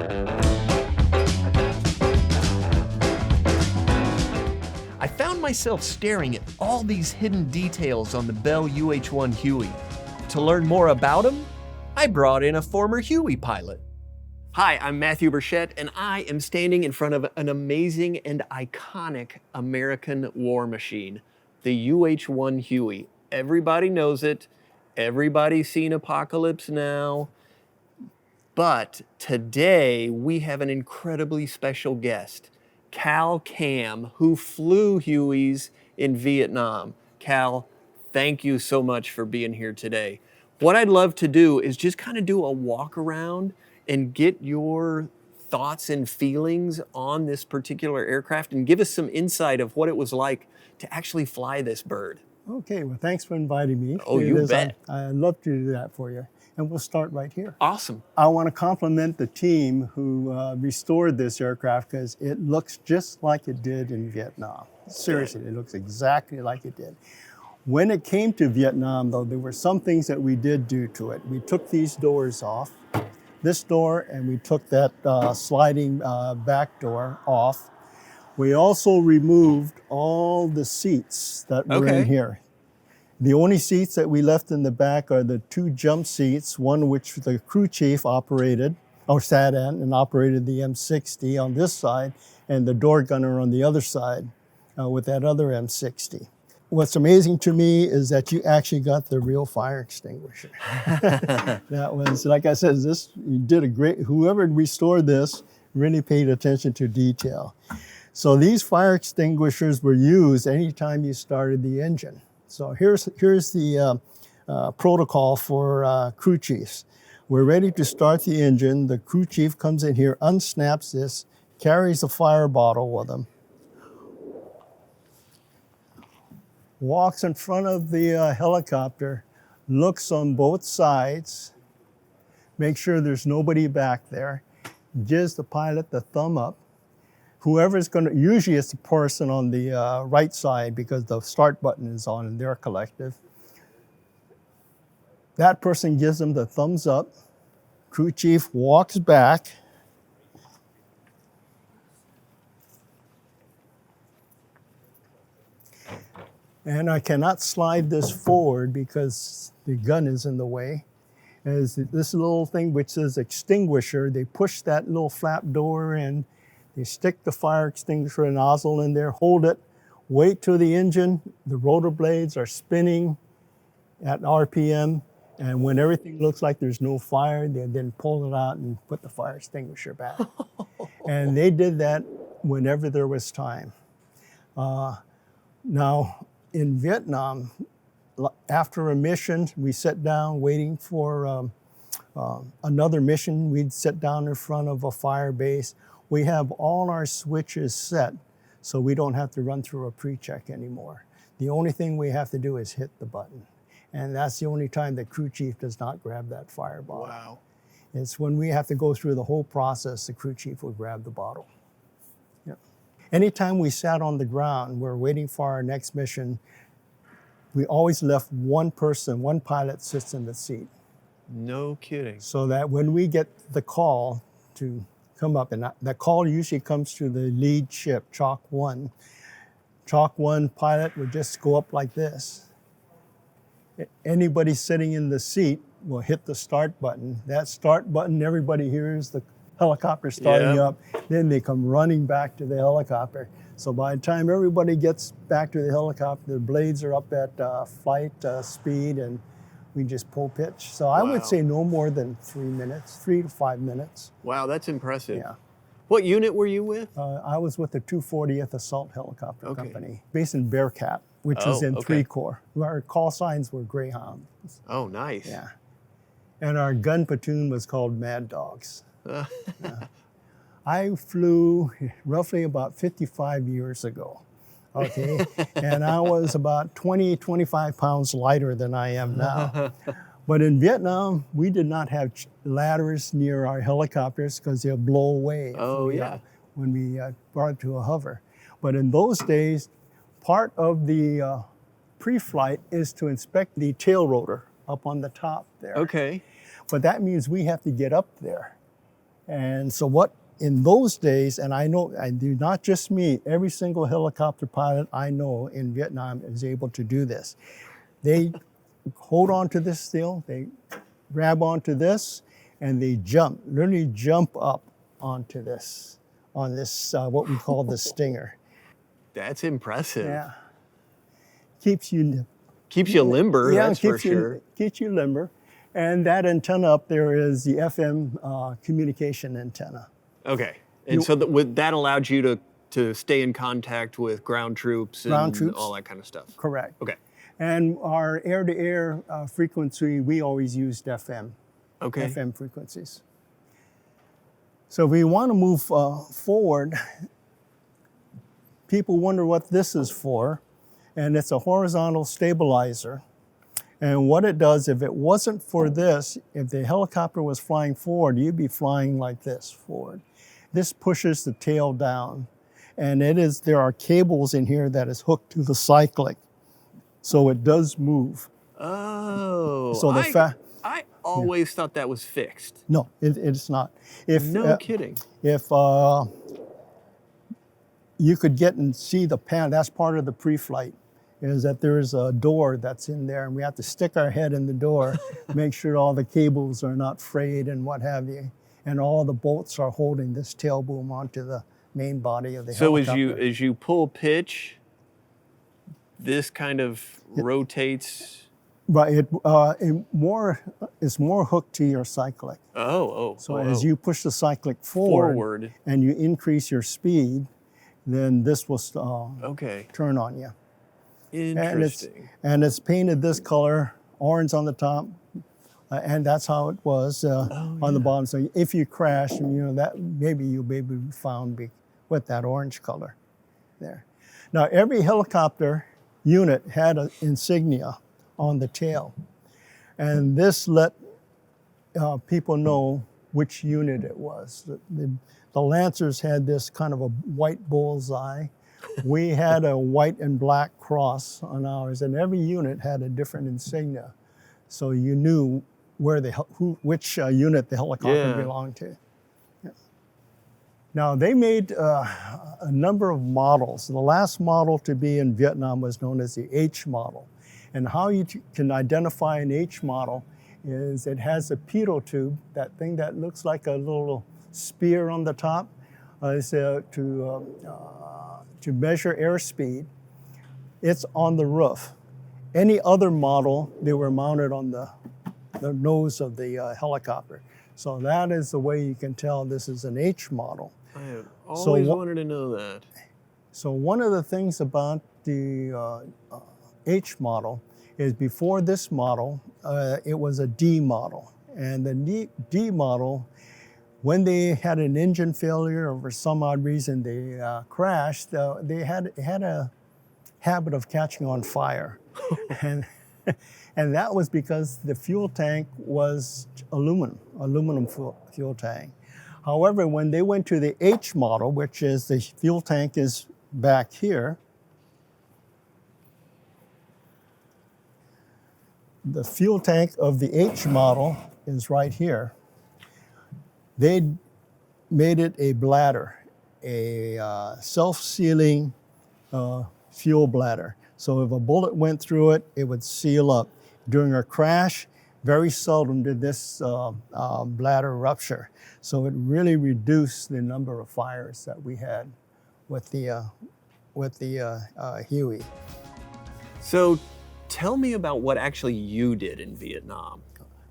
I found myself staring at all these hidden details on the Bell UH-1 Huey. To learn more about him, I brought in a former Huey pilot. Hi, I'm Matthew Burchette, and I am standing in front of an amazing and iconic American war machine, the UH-1 Huey. Everybody knows it. Everybody's seen Apocalypse Now. But today, we have an incredibly special guest, Cal Cam, who flew Hueys in Vietnam. Cal, thank you so much for being here today. What I'd love to do is just kind of do a walk around and get your thoughts and feelings on this particular aircraft and give us some insight of what it was like to actually fly this bird. Okay, well, thanks for inviting me. Oh, you bet. I'd love to do that for you. And we'll start right here. Awesome. I want to compliment the team who restored this aircraft because it looks just like it did in Vietnam. Seriously, it looks exactly like it did. When it came to Vietnam, though, there were some things that we did do to it. We took these doors off, this door, and we took that sliding back door off. We also removed all the seats that were in here. The only seats that we left in the back are the two jump seats, one which the crew chief operated, or sat in and operated the M60 on this side, and the door gunner on the other side with that other M60. What's amazing to me is that you actually got the real fire extinguisher. That was, like I said, you did a great, whoever restored this really paid attention to detail. So these fire extinguishers were used anytime you started the engine. So here's the protocol for crew chiefs. We're ready to start the engine. The crew chief comes in here, unsnaps this, carries a fire bottle with him, walks in front of the helicopter, looks on both sides, make sure there's nobody back there, gives the pilot the thumb up. Whoever's going to, usually it's the person on the right side because the start button is on in their collective. That person gives them the thumbs up. Crew chief walks back. And I cannot slide this forward because the gun is in the way. As this little thing which says extinguisher, they push that little flap door in. They stick the fire extinguisher nozzle in there, hold it, wait till the engine, the rotor blades are spinning at RPM, and when everything looks like there's no fire, they then pull it out and put the fire extinguisher back. And they did that whenever there was time. Now, in Vietnam, after a mission, we sat down waiting for another mission. We'd sit down in front of a fire base. We have all our switches set, so we don't have to run through a pre-check anymore. The only thing we have to do is hit the button. And that's the only time the crew chief does not grab that fire bottle. Wow. It's when we have to go through the whole process, the crew chief will grab the bottle. Yep. Anytime we sat on the ground, we're waiting for our next mission, we always left one person, one pilot sits in the seat. No kidding. So that when we get the call to come up, and that call usually comes to the lead ship, Chalk 1. Chalk 1 pilot would just go up like this. Anybody sitting in the seat will hit the start button. That start button, everybody hears the helicopter starting up. Then they come running back to the helicopter. So by the time everybody gets back to the helicopter, the blades are up at flight speed, and we just pull pitch. So I would say no more than 3 minutes, 3 to 5 minutes. Wow, that's impressive. Yeah. What unit were you with? I was with the 240th Assault Helicopter Company, based in Bearcat, which is in 3 Corps. Our call signs were Greyhound. Oh, nice. Yeah. And our gun platoon was called Mad Dogs. Yeah. I flew roughly about 55 years ago. Okay, and I was about 20, 25 pounds lighter than I am now. But in Vietnam, we did not have ladders near our helicopters because they'll blow away when we brought it to a hover. But in those days, part of the pre-flight is to inspect the tail rotor up on the top there. Okay. But that means we have to get up there And so what in those days, and I know, I do not just me, every single helicopter pilot I know in Vietnam is able to do this. They hold on to this still, they grab onto this, and they jump, literally jump up onto this, on this, what we call the stinger. That's impressive. Yeah. Keeps you limber, that's for sure. Keeps you limber. And that antenna up there is the FM communication antenna. Okay. And so that allowed you to stay in contact with ground troops and all that kind of stuff. Correct. Okay. And our air-to-air frequency, we always used FM. Okay. FM frequencies. So we want to move forward. People wonder what this is for, and it's a horizontal stabilizer. And what it does, if it wasn't for this, if the helicopter was flying forward, you'd be flying like this forward. This pushes the tail down. And there are cables in here that is hooked to the cyclic. So it does move. Oh, so I always thought that was fixed. No, it's not. No kidding. If you could get and see the pan, that's part of the pre-flight, is that there's a door that's in there, and we have to stick our head in the door, make sure all the cables are not frayed and what have you, and all the bolts are holding this tail boom onto the main body of the helicopter. So as you pull pitch, this kind of rotates. Right, it's more hooked to your cyclic. So as you push the cyclic forward and you increase your speed, then this will turn on you. Interesting. And it's painted this color, orange on the top, and that's how it was on the bottom. So if you crash, that maybe you'll be found with that orange color there. Now every helicopter unit had an insignia on the tail, and this let people know which unit it was. The Lancers had this kind of a white bullseye. We had a white and black cross on ours, and every unit had a different insignia, so you knew which unit the helicopter belonged to. Yeah. Now they made a number of models. The last model to be in Vietnam was known as the H model, and how you can identify an H model is it has a pitot tube, that thing that looks like a little spear on the top, to measure airspeed. It's on the roof. Any other model, they were mounted on the nose of the helicopter. So that is the way you can tell this is an H model. I have always wanted to know that. So one of the things about the H model is before this model, it was a D model. And the D model, when they had an engine failure or for some odd reason they crashed, they had a habit of catching on fire. and that was because the fuel tank was aluminum fuel tank. However, when they went to the H model, which is the fuel tank is back here, the fuel tank of the H model is right here. They made it a bladder, a self-sealing fuel bladder. So if a bullet went through it, it would seal up. During a crash, very seldom did this bladder rupture. So it really reduced the number of fires that we had with the Huey. So tell me about what actually you did in Vietnam.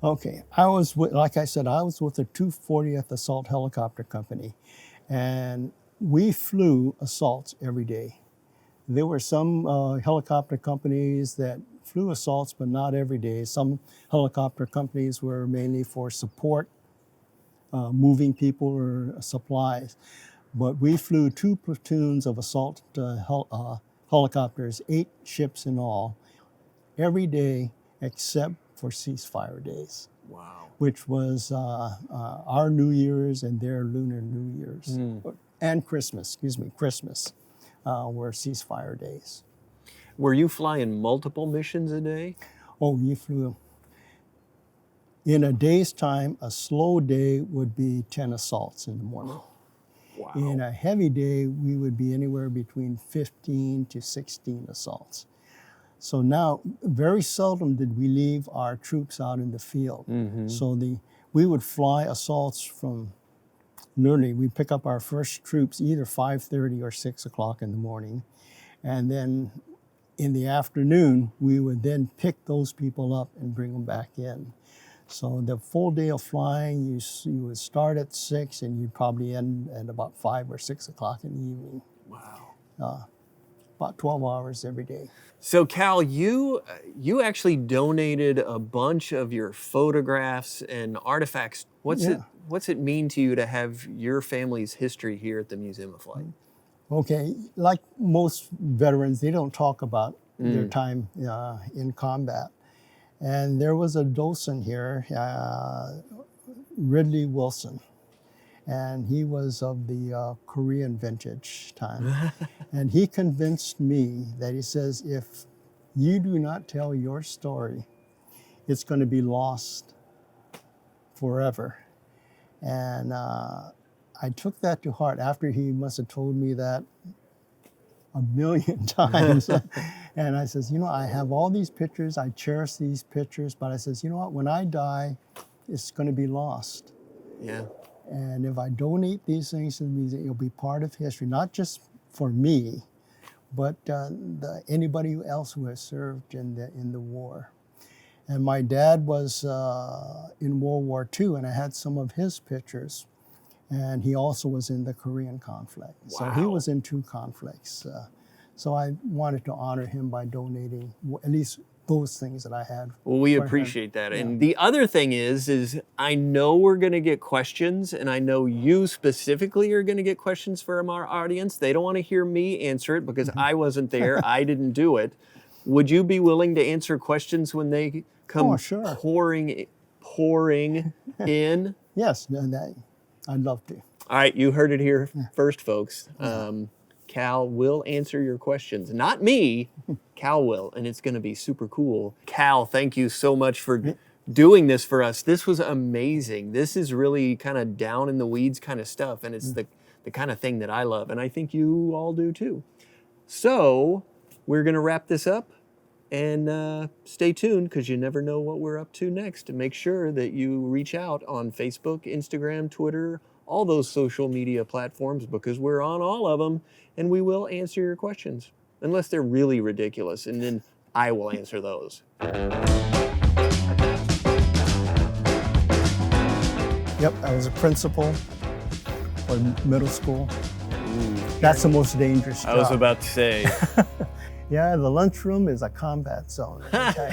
Okay, like I said, I was with the 240th Assault Helicopter Company, and we flew assaults every day. There were some helicopter companies that flew assaults, but not every day. Some helicopter companies were mainly for support, moving people or supplies. But we flew 2 platoons of assault helicopters, 8 ships in all, every day except for ceasefire days. Wow. Which was our New Year's and their Lunar New Year's. And Christmas were ceasefire days. Were you flying multiple missions a day? Oh, you flew. In a day's time, a slow day would be 10 assaults in the morning. Wow. In a heavy day, we would be anywhere between 15 to 16 assaults. So now, very seldom did we leave our troops out in the field. So we would fly assaults from literally, we'd pick up our first troops either 5:30 or 6 o'clock in the morning. And then in the afternoon, we would then pick those people up and bring them back in. So the full day of flying, you would start at 6 and you'd probably end at about 5 or 6 o'clock in the evening. Wow. About 12 hours every day. So Cal, you actually donated a bunch of your photographs and artifacts. What's it mean to you to have your family's history here at the Museum of Flight? Okay, like most veterans, they don't talk about their time in combat. And there was a docent here, Ridley Wilson, and he was of the Korean vintage time. And he convinced me that he says, if you do not tell your story, it's going to be lost forever. And I took that to heart after he must have told me that a million times. And I says, I have all these pictures, I cherish these pictures, but I says, you know what, when I die, it's going to be lost. Yeah. And if I donate these things to the museum, it'll be part of history, not just for me, but anybody else who has served in the war. And my dad was in World War II, and I had some of his pictures. And he also was in the Korean conflict. Wow. So he was in 2 conflicts. So I wanted to honor him by donating at least those things that I had. Well, we appreciate that. Yeah. And the other thing is I know we're going to get questions, and I know you specifically are going to get questions from our audience. They don't want to hear me answer it because I wasn't there. I didn't do it. Would you be willing to answer questions when they come pouring in? Yes, I'd love to. All right, you heard it here first, folks. Cal will answer your questions. Not me, Cal will, and it's going to be super cool. Cal, thank you so much for doing this for us. This was amazing. This is really kind of down in the weeds kind of stuff, and it's the kind of thing that I love, and I think you all do too. So we're going to wrap this up, and stay tuned because you never know what we're up to next. And make sure that you reach out on Facebook, Instagram, Twitter, all those social media platforms, because we're on all of them, and we will answer your questions, unless they're really ridiculous, and then I will answer those. Yep, I was a principal for middle school. That's the most dangerous job. I was about to say. Yeah, the lunchroom is a combat zone. Okay.